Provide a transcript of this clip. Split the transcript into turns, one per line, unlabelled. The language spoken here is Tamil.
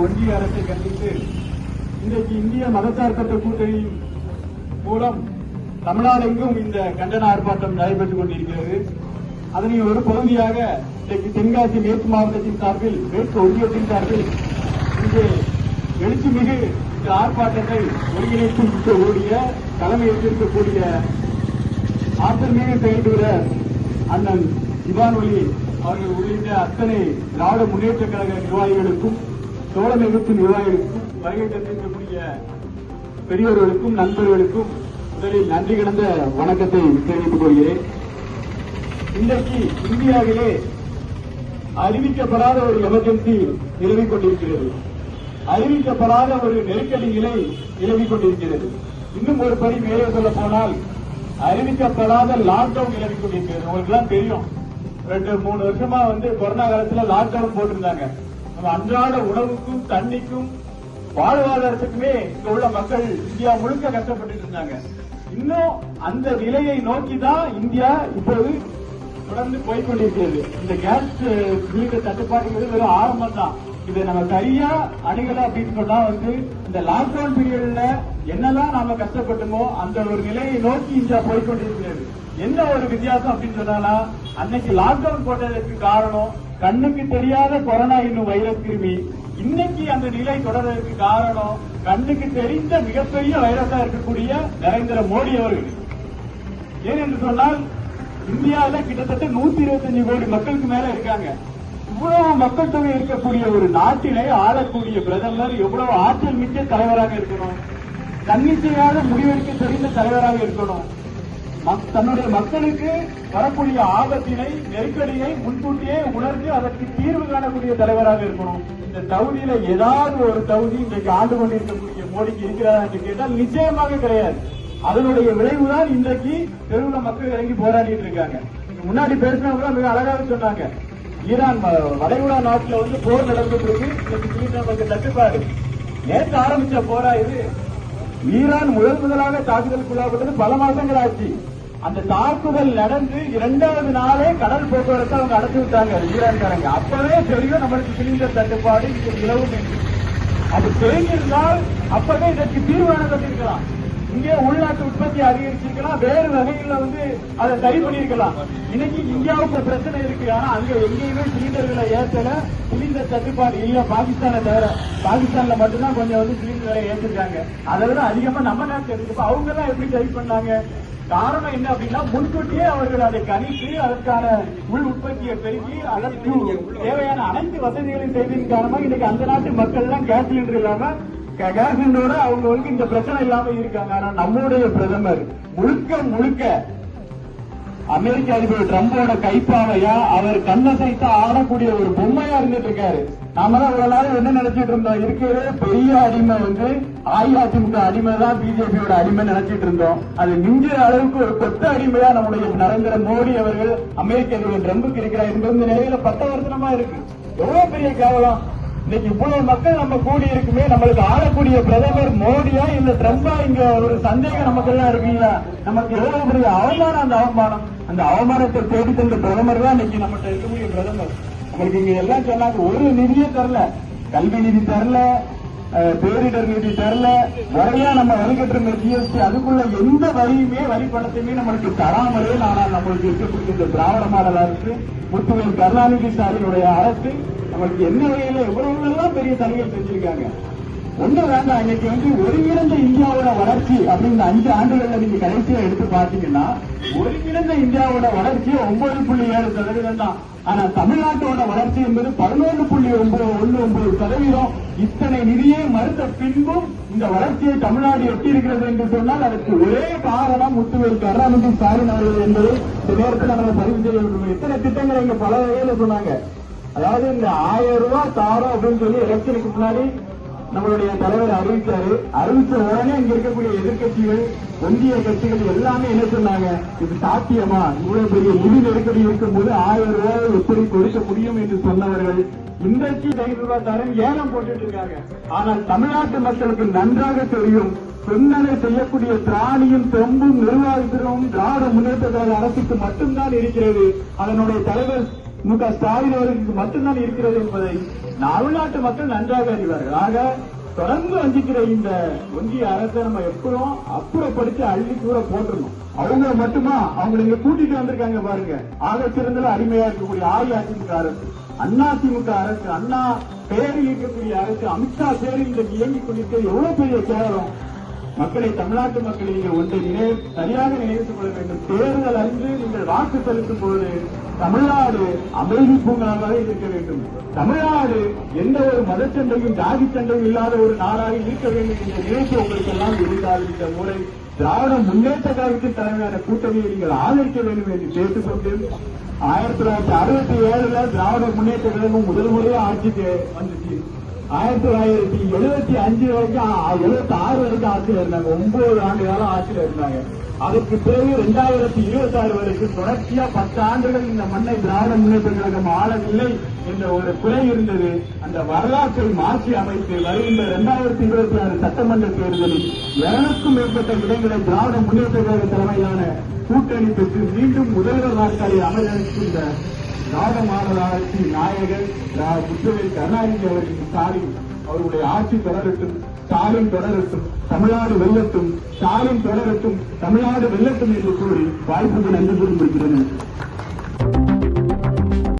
ஒன்றிய அரசை கண்டித்து இன்றைக்கு இந்திய மதசார்பற்ற கூட்டணி மூலம் தமிழ்நாடெங்கும் இந்த கண்டன ஆர்ப்பாட்டம் நடைபெற்றுக் கொண்டிருக்கிறது. அதனின் ஒரு பகுதியாக இன்றைக்கு தென்காசி மேற்கு மாவட்டத்தின் சார்பில் மேற்கு ஒன்றியத்தின் சார்பில் இங்கே எழுச்சிமிகு இந்த ஆர்ப்பாட்டத்தை ஒருங்கிணைக்கக்கூடிய தலைமை ஏற்றிருக்கக்கூடிய ஆற்றல் மீது செயல்படுகிற அண்ணன் இவானொலி அவர்கள் உள்ளிட்ட அத்தனை திராவிட முன்னேற்ற கழக நிர்வாகிகளுக்கும் தோழமை அமைப்பு நிர்வாகிகளுக்கும் வருகை தந்திருக்கக்கூடிய பெரியவர்களுக்கும் நண்பர்களுக்கும் முதலில் நன்றி கலந்த வணக்கத்தை தெரிவித்துக் கொள்கிறேன். இன்றைக்கு இந்தியாவிலே அறிவிக்கப்படாத ஒரு எமர்ஜென்சி நிலவிக் கொண்டிருக்கிறது. அறிவிக்கப்படாத ஒரு நெருக்கடி நிலை நிலவிக் கொண்டிருக்கிறது. இன்னும் ஒரு படி மேலே சொல்ல போனால் அறிவிக்கப்படாத லாக்டவுன் நிலவிக் கொண்டிருக்கிறது. உங்களுக்கு எல்லாம் தெரியும், 2-3 வருஷமா கொரோனா காலத்துல லாக்டவுன் போட்டிருந்தாங்க. நம்ம அன்றாட உணவுக்கும் தண்ணிக்கும் வாழ்வாதாரத்துக்குமே இங்க உள்ள மக்கள் இந்தியா முழுக்க கஷ்டப்பட்டு இருந்தாங்க. இன்னும் அந்த நிலையை நோக்கிதான் இந்தியா இப்போது தொடர்ந்து போய்கொண்டிருக்கிறது. இந்த கேஸ் சிலிண்டர் தட்டுப்பாடு வெறும் ஆரம்பம் தான். இதை நம்ம சரியா அணுகல அப்படின்னு சொன்னா இந்த லாக்டவுன் பீரியட்ல என்னெல்லாம் நாம கஷ்டப்பட்டோமோ அந்த ஒரு நிலையை நோக்கி இந்தியா போய்கொண்டிருக்கிறது. என்ன ஒரு வித்தியாசம் அப்படின்னு சொன்னா, அன்னைக்கு லாக்டவுன் போட்டதற்கு காரணம் கண்ணுக்கு தெரியாத கொரோனா என்னும் வைரஸ் கிருமி. இன்னைக்கு அந்த நிலை தொடர்வதற்கு காரணம் கண்ணுக்கு தெரிந்த மிகப்பெரிய வைரஸா இருக்கக்கூடிய நரேந்திர மோடி அவர்கள். ஏனென்று சொன்னால் இந்தியாவில் கிட்டத்தட்ட 125 கோடி மக்களுக்கு மேல இருக்காங்க. இவ்வளவு மக்கள் தொகை இருக்கக்கூடிய ஒரு நாட்டிலே ஆளக்கூடிய பிரதமர் எவ்வளவு ஆற்றல் மிக்க தலைவராக இருக்கணும், தன்னிச்சையாக முடிவெடுக்க தெரிந்த தலைவராக இருக்கணும், தன்னுடைய மக்களுக்கு வரக்கூடிய ஆபத்தினை நெருக்கடியை முன்கூட்டியே உணர்ந்து அதற்கு தீர்வு காணக்கூடிய தலைவராக இருக்கணும். இந்த தகுதியில ஏதாவது ஒரு தகுதி இன்றைக்கு ஆண்டு கொண்டிருக்கக்கூடிய மோடிக்கு இருக்கிறதா என்று கேட்டால் நிச்சயமாக கிடையாது. அதனுடைய விளைவுதான் இன்றைக்கு தெருவில் மக்கள் இறங்கி போராடிட்டு இருக்காங்க. முன்னாடி பேசினவங்க மிக அழகாக சொன்னாங்க, ஈரான் வளைகுடா நாட்டில் போர் நடந்துட்டு இருக்கு, இன்னைக்கு நமக்கு தட்டுப்பாடு. நேற்று ஆரம்பிச்ச போரா இது? ஈரான் முதலாக தாக்குதலுக்குள்ளாப்பட்டது பல மாசங்கள் ஆச்சு. அந்த தாக்குதல் நடந்து 2வது நாளே கடல் போக்குவரத்தை அவங்க அடைச்சு விட்டாங்க ஈரான்காரங்க. அப்பவே தெரியும் நம்மளுக்கு சிலிண்டர் தட்டுப்பாடு இங்க நிலவும் என்று. அது தெரிஞ்சிருந்தால் அப்பவே இதற்கு தீர்வு காணப்பட்டிருக்கலாம். இங்கே உள்நாட்டு உற்பத்தி அதிகரிச்சிருக்கலாம், வேறு வகையில அதை சரி பண்ணிருக்கலாம். இன்னைக்கு இந்தியாவுக்கு பிரச்சனை இருக்கு, ஆனா அங்க எங்கேயுமே சிலிண்டர்களை ஏற்றல, சிலிண்டர் தட்டுப்பாடு இல்ல. பாகிஸ்தானை தவிர பாகிஸ்தான்ல மட்டும்தான் கொஞ்சம் சிலிண்டர்களை ஏற்றிருக்காங்க. அதை விட அதிகமா நம்ம நாட்டில் இருக்கு. அவங்க எல்லாம் எப்படி சரி பண்ணாங்க? காரணம் என்ன அப்படின்னா, முன்கூட்டியே அவர்கள் அதை கணித்து அதற்கான உள் உற்பத்தியை பெருக்கி அதற்கு தேவையான அனைத்து வசதிகளையும் செய்ததன் காரணமாக இன்னைக்கு அந்த நாட்டு மக்கள் எல்லாம் கேஸ் சிலிண்டர் இல்லாம கேஸ் சிலிண்டரோட அவங்களுக்கு இந்த பிரச்சனை இல்லாம இருக்காங்க. ஆனா நம்முடைய பிரதமர் முழுக்க அமெரிக்க அதிபர் டிரம்போட கைப்பாவையா அவர் கண்ணசைத்து ஆடக்கூடிய ஒரு பொம்மையா இருந்துட்டு இருக்காரு. நாம தான் இவ்வளவு நாள் என்ன நினைச்சிட்டு இருந்தோம், இருக்கிற பெரிய அடிமை அஇஅதிமுக அடிமை தான் பிஜேபியோட அடிமை நினைச்சிட்டு இருந்தோம். அது மிஞ்சிற அளவுக்கு ஒரு கொத்த அடிமையா நம்முடைய நரேந்திர மோடி அவர்கள் அமெரிக்க அதிபர் டிரம்புக்கு இருக்கிறார் என்பது இந்த நிலையில 10 வருஷமா இருக்கு. எவ்வளவு பெரிய கேவலம்! இன்னைக்கு இவ்வளவு மக்கள் நம்ம கூடி இருக்குமே, நம்மளுக்கு ஆளக்கூடிய பிரதமர் மோடியா இல்ல ட்ரம்பா? இங்க ஒரு சந்தேகம் நமக்கு எல்லாம் இருக்குங்களா? நமக்கு எவ்வளவு பெரிய அவமானம்! அந்த அவமானத்தை தேடி தந்த பிரதமர் தான் இன்னைக்கு நம்மகிட்ட இருக்கக்கூடிய பிரதமர். நம்மளுக்கு இங்க எல்லாம் சொன்னாங்க, ஒரு நிதியே தரல, கல்வி நிதி தரல, பேரிடர் நிதி தரல, வரையா நம்ம வரிகட்டுற ஜிஎஸ்டி, அதுக்குள்ள எந்த வரியுமே வரி பணத்தையுமே நம்மளுக்கு தராமலே ஆனால் நம்மளுக்கு இருக்கக்கூடிய இந்த திராவிட மாடல் அரசு, முத்துவேல் கருணாநிதி ஸ்டாலினுடைய அரசு நம்மளுக்கு என்ன வகையில எவ்வளவு எல்லாம் பெரிய தனிகள் செஞ்சிருக்காங்க. ஒண்ணு வேண்டாம், இன்னைக்கு ஒருங்கிணைந்த இந்தியாவோட வளர்ச்சி அப்படின்னு 5 ஆண்டுகள்ல நீங்க கடைசியா எடுத்து பாத்தீங்கன்னா, ஒருங்கிணைந்த இந்தியாவோட வளர்ச்சி 9.7% தான். ஆனா தமிழ்நாட்டோட வளர்ச்சி என்பது 11.19%. இத்தனை நிதியை மறுத்த பின்பும் இந்த வளர்ச்சியை தமிழ்நாடு எட்டி இருக்கிறது என்று சொன்னால் அதற்கு ஒரே காரணம் முத்துவேல் கருணாநிதி ஸ்டாலின் அவர்கள் என்பதை இந்த நேரத்தில் நம்ம பதிவு செய்ய வேண்டும். எத்தனை திட்டங்களை இங்க பல வகையில சொன்னாங்க. அதாவது இந்த 1000 ரூபாய் தாரம் அப்படின்னு சொல்லி எலெக்ஷனுக்கு முன்னாடி நம்மளுடைய தலைவர் அறிவிச்ச உடனே இங்க இருக்கக்கூடிய எதிர்கட்சிகள், ஒன்றிய கட்சிகள் எல்லாமே என்ன சொன்னாங்க, இது சாத்தியமா? இவ்வளவு பெரிய நிதி நெருக்கடி இருக்கும்போது 1000 ரூபாய் எப்படி கொடுக்க முடியும் என்று சொன்னவர்கள் இன்றைக்கு 500 ரூபாய் தரம் ஏலம் போட்டுட்டு இருக்காங்க. ஆனால் தமிழ்நாட்டு மக்களுக்கு நன்றாக தெரியும், பெண்களை செய்யக்கூடிய திராணியும் தெம்பும் நிர்வாகத்திலும் திராவிட முன்னேற்ற கழக அரசுக்கு மட்டும்தான் இருக்கிறது. அதனுடைய தலைவர் ஸ்டாலின் அவர்களுக்கு மட்டும்தான் இருக்கிறது என்பதை தமிழ்நாட்டு மக்கள் நன்றாக அறிவார்கள். ஆக தொடர்ந்து வஞ்சிக்கிற இந்த ஒன்றிய அரசை நம்ம எப்பவும் அப்புறப்படுத்தி அள்ளி தூர போட்டுருணும். அவங்க மட்டுமா அவங்க இங்க கூட்டிட்டு வந்திருக்காங்க பாருங்க. ஆக சிறந்த அடிமையா இருக்கக்கூடிய அஇஅதிமுக அரசு, அதிமுக அரசு, அண்ணா பெயரில் இருக்கக்கூடிய அரசு, அமித்ஷா பேரில் இன்றைக்கு இயங்கிக் கொண்டிருக்கிறது எவ்வளவு பெரிய கேவலம். மக்களை, தமிழ்நாட்டு மக்களை நீங்கள் ஒன்றை சரியாக நினைத்துக் கொள்ள வேண்டும். தேர்தல் அன்று நீங்கள் வாக்கு செலுத்தும் போது தமிழ்நாடு அமைதி பூங்காவாக இருக்க வேண்டும். தமிழ்நாடு எந்த ஒரு மதச்சண்டையும் ஜாதி சண்டையும் இல்லாத ஒரு நாடாக இருக்க வேண்டும் என்ற நினைப்பு உங்களுக்கு எல்லாம் இருந்தால் இந்த முறை திராவிட முன்னேற்ற கழகத்தின் தலைமையான கூட்டணியை நீங்கள் ஆதரிக்க வேண்டும் என்று கேட்டுக்கொண்டு 1967 திராவிட முன்னேற்ற கழகம் முதல் முறையாக ஆட்சிக்கு வந்துச்சு. 1975 வரைக்கும் 76 வரைக்கும் ஆட்சியில் இருந்தாங்க. 9 ஆண்டு காலம் ஆட்சியில் இருந்தாங்க. அதற்கு பிறகு 2026 வரைக்கும் தொடர்ச்சியா 10 ஆண்டுகள் இந்த மண்ணை திராவிட முன்னேற்ற கழகம் ஆளவில்லை என்ற ஒரு குறை இருந்தது. அந்த வரலாற்றை மாற்றி அமைத்து வருகின்ற 2026 சட்டமன்ற தேர்தலில் 200க்கும் மேற்பட்ட இடங்களை திராவிட முன்னேற்ற கழக தலைமையிலான கூட்டணி பெற்று மீண்டும் முதல்வர் நாட்களில் அமர்ந்திருக்கின்ற திராவிட மாடல் ஆட்சி நாயகர் முத்துவேல் கருணாநிதி அவர்களுக்கு ஸ்டாலின் அவருடைய ஆட்சி தொடரட்டும், ஸ்டாலின் தொடரட்டும், தமிழ்நாடு வெல்லட்டும், ஸ்டாலின் தொடரட்டும், தமிழ்நாடு வெல்லட்டும் என்று கூறி வாய்ப்புக்கு நன்றி கூறி முடிக்கிறேன்.